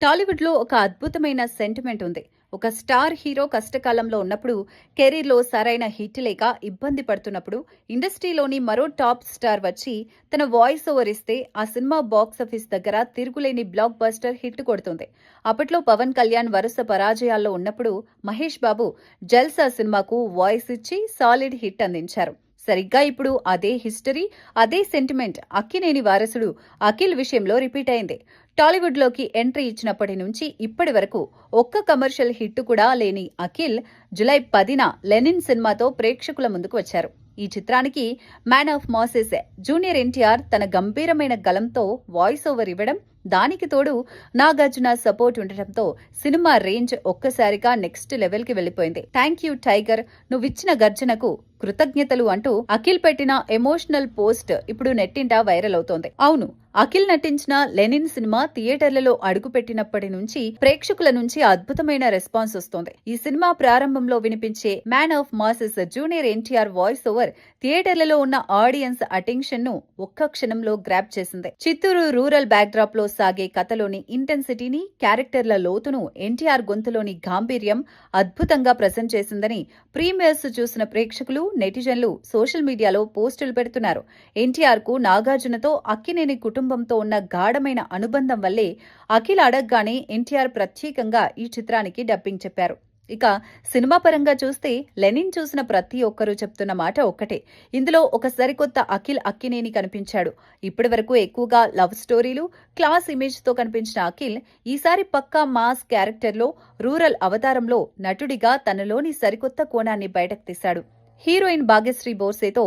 టాలీవుడ్‌లో ఒక అద్భుతమైన సెంటిమెంట్ ఉంది. ఒక స్టార్ హీరో కష్టకాలంలో ఉన్నప్పుడు, కెరీర్‌లో సరైన హిట్ లేక ఇబ్బంది పడుతున్నప్పుడు, ఇండస్ట్రీలోని మరో టాప్ స్టార్ వచ్చి తన వాయిస్ ఓవర్ ఇస్తే ఆ సినిమా బాక్సాఫీస్ దగ్గర తిరుగులేని బ్లాక్ బస్టర్ హిట్ కొడుతుంది. అప్పట్లో పవన్ కళ్యాణ్ వరుస పరాజయాల్లో ఉన్నప్పుడు మహేష్ బాబు 'జల్సా' సినిమాకు వాయిస్ ఇచ్చి సాలిడ్ హిట్ అందించారు. సరిగ్గా ఇప్పుడు అదే హిస్టరీ, అదే సెంటిమెంట్ అక్కినేని వారసుడు అఖిల్ విషయంలో రిపీట్ అయింది. టాలీవుడ్లోకి ఎంట్రీ ఇచ్చినప్పటి నుంచి ఇప్పటి వరకు ఒక్క కమర్షియల్ హిట్ కూడా లేని అఖిల్ జులై 10న లెనిన్ సినిమాతో ప్రేక్షకుల ముందుకు వచ్చారు. ఈ చిత్రానికి man of masses junior NTR తన గంభీరమైన గలంతో వాయిస్ ఓవర్ ఇవ్వడం, దానికి తోడు నాగార్జున సపోర్ట్ ఉండటంతో సినిమా రేంజ్ ఒక్కసారిగా నెక్స్ట్ లెవెల్ కి వెళ్లిపోయింది. థ్యాంక్ యూ టైగర్, నువ్విచ్చిన గర్జనకు కృతజ్ఞతలు అంటూ అఖిల్ పెట్టిన ఎమోషనల్ పోస్ట్ ఇప్పుడు నెట్టింట వైరల్ అవుతోంది. అవును, అఖిల్ నటించిన లెనిన్ సినిమా థియేటర్లలో అడుగుపెట్టినప్పటి నుంచి ప్రేక్షకుల నుంచి అద్భుతమైన రెస్పాన్స్ వస్తోంది. ఈ సినిమా ప్రారంభంలో వినిపించే man of masses junior NTR voice over థియేటర్లలో ఉన్న ఆడియన్స్ అటెన్షన్ ను ఒక్క క్షణంలో గ్రాప్ చేసింది. చిత్తూరు రూరల్ బ్యాక్డ్రాప్ లో సాగే కథలోని ఇంటెన్సిటీని, క్యారెక్టర్ల లోతును ఎన్టీఆర్ గొంతులోని గాంభీర్యం అద్భుతంగా ప్రెజెంట్ చేసిందని ప్రీమియర్స్ చూసిన ప్రేక్షకులు, నెటిజన్లు సోషల్ మీడియాలో పోస్టులు పెడుతున్నారు. ఎన్టీఆర్ కు నాగార్జునతో అక్కినేని కుటుంబంతో ఉన్న గాఢమైన అనుబంధం వల్లే అఖిల్ అడగ్గానే ఎన్టీఆర్ ప్రత్యేకంగా ఈ చిత్రానికి డబ్బింగ్ చెప్పారు. ఇక సినిమా పరంగా చూస్తే లెనిన్ చూసిన ప్రతి ఒక్కరూ చెప్తున్న మాట ఒక్కటే, ఇందులో ఒక సరికొత్త అఖిల్ అక్కినేని కనిపించాడు. ఇప్పటి వరకు ఎక్కువగా లవ్ స్టోరీలు, క్లాస్ ఇమేజ్ తో కనిపించిన అఖిల్ ఈసారి పక్కా మాస్ క్యారెక్టర్లో, రూరల్ అవతారంలో నటుడిగా తనలోని సరికొత్త కోణాన్ని బయటకు తీశాడు. హీరోయిన్ భాగ్యశ్రీ బోర్సేతో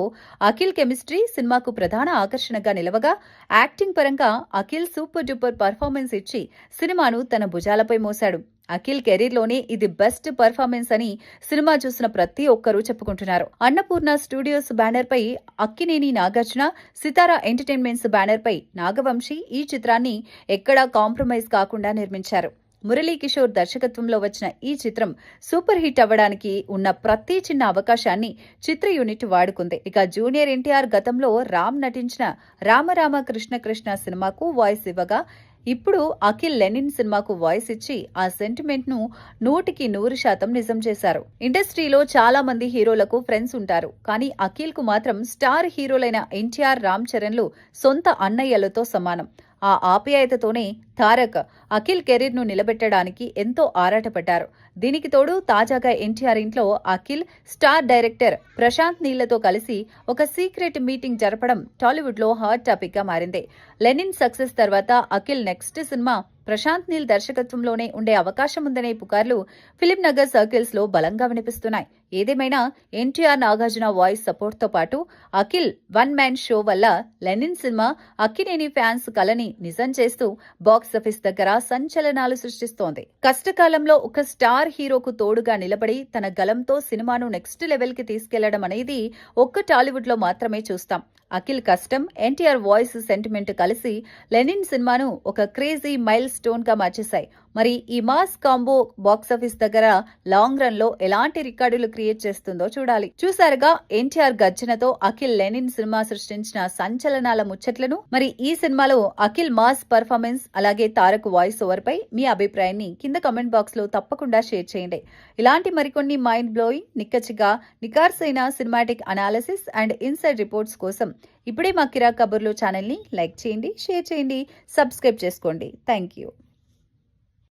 అఖిల్ కెమిస్ట్రీ సినిమాకు ప్రధాన ఆకర్షణగా నిలవగా, యాక్టింగ్ పరంగా అఖిల్ సూపర్ డూపర్ పర్ఫార్మెన్స్ ఇచ్చి సినిమాను తన భుజాలపై మోశాడు. అఖిల్ కెరీర్లోనే ఇది బెస్ట్ పర్ఫార్మెన్స్ అని సినిమా చూసిన ప్రతి ఒక్కరూ చెప్పుకుంటున్నారు. అన్నపూర్ణ స్టూడియోస్ బ్యానర్ పై అక్కినేని నాగార్జున, సితారా ఎంటర్టైన్మెంట్స్ బ్యానర్ పై నాగవంశీ ఈ చిత్రాన్ని ఎక్కడా కాంప్రమైజ్ కాకుండా నిర్మించారు. మురళీ కిషోర్ దర్శకత్వంలో వచ్చిన ఈ చిత్రం సూపర్ హిట్ అవ్వడానికి ఉన్న ప్రతి చిన్న అవకాశాన్ని చిత్ర యూనిట్ వాడుకుంది. ఇక జూనియర్ ఎన్టీఆర్ గతంలో రామ్ నటించిన రామరామ కృష్ణ కృష్ణ సినిమాకు వాయిస్ ఇవ్వగా, ఇప్పుడు అఖిల్ లెనిన్ సినిమాకు వాయిస్ ఇచ్చి ఆ సెంటిమెంట్ ను 100% నిజం చేశారు. ఇండస్ట్రీలో చాలా మంది హీరోలకు ఫ్రెండ్స్ ఉంటారు, కానీ అఖిల్ కు మాత్రం స్టార్ హీరోలైన ఎన్టీఆర్, రామ్ చరణ్లు సొంత అన్నయ్యలతో సమానం. ఆ ఆప్యాయతతోనే తారక్ అఖిల్ కెరీర్ ను నిలబెట్టడానికి ఎంతో ఆరాటపడ్డారు. దీనికి తోడు తాజాగా ఎన్టీఆర్ ఇంట్లో అఖిల్ స్టార్ డైరెక్టర్ ప్రశాంత్ నీళ్లతో కలిసి ఒక సీక్రెట్ మీటింగ్ జరపడం టాలీవుడ్ లో హాట్ టాపిక్ గా మారింది. లెనిన్ సక్సెస్ తర్వాత అఖిల్ నెక్స్ట్ సినిమా ప్రశాంత్ నీల్ దర్శకత్వంలోనే ఉండే అవకాశం ఉందనే పుకార్లు ఫిలిం నగర్ సర్కిల్స్ లో బలంగా వినిపిస్తున్నాయి. ఏదేమైనా ఎన్టీఆర్, నాగార్జున వాయిస్ సపోర్ట్ తో పాటు అఖిల్ వన్ మ్యాన్ షో వల్ల లెనిన్ సినిమా అక్కినేని ఫ్యాన్స్ కలని నిజం చేస్తూ బాక్సాఫీస్ దగ్గర సంచలనాలు సృష్టిస్తోంది. కష్టకాలంలో ఒక స్టార్ హీరోకు తోడుగా నిలబడి తన గలంతో సినిమాను నెక్స్ట్ లెవెల్ కి తీసుకెళ్లడం అనేది ఒక్క టాలీవుడ్ లో మాత్రమే చూస్తాం. అఖిల్ కష్టం, ఎన్టీఆర్ వాయిస్ సెంటిమెంట్ కలిసి లెనిన్ సినిమాను ఒక క్రేజీ మైల్ స్టోన్ గా మార్చేశాయి. మరి ఈ మాస్ కాంబో బాక్సాఫీస్ దగ్గర లాంగ్ రన్ లో ఎలాంటి రికార్డులు క్రియేట్ చేస్తుందో చూడాలి. చూసారుగా ఎన్టీఆర్ గర్జనతో అఖిల్ లెనిన్ సినిమా సృష్టించిన సంచలనాల ముచ్చట్లను. మరి ఈ సినిమాలో అఖిల్ మాస్ పర్ఫార్మెన్స్, అలాగే తారక్ వాయిస్ ఓవర్ పై మీ అభిప్రాయాన్ని కింద కమెంట్ బాక్స్ లో తప్పకుండా షేర్ చేయండి. ఇలాంటి మరికొన్ని మైండ్ బ్లోయింగ్, నిక్కచ్చిగా నికార్సైన cinematic analysis and inside reports కోసం ఇప్పుడే మా కిరా కబుర్లు ఛానల్ ని లైక్ చేయండి, షేర్ చేయండి, సబ్స్క్రైబ్ చేసుకోండి. Thank you.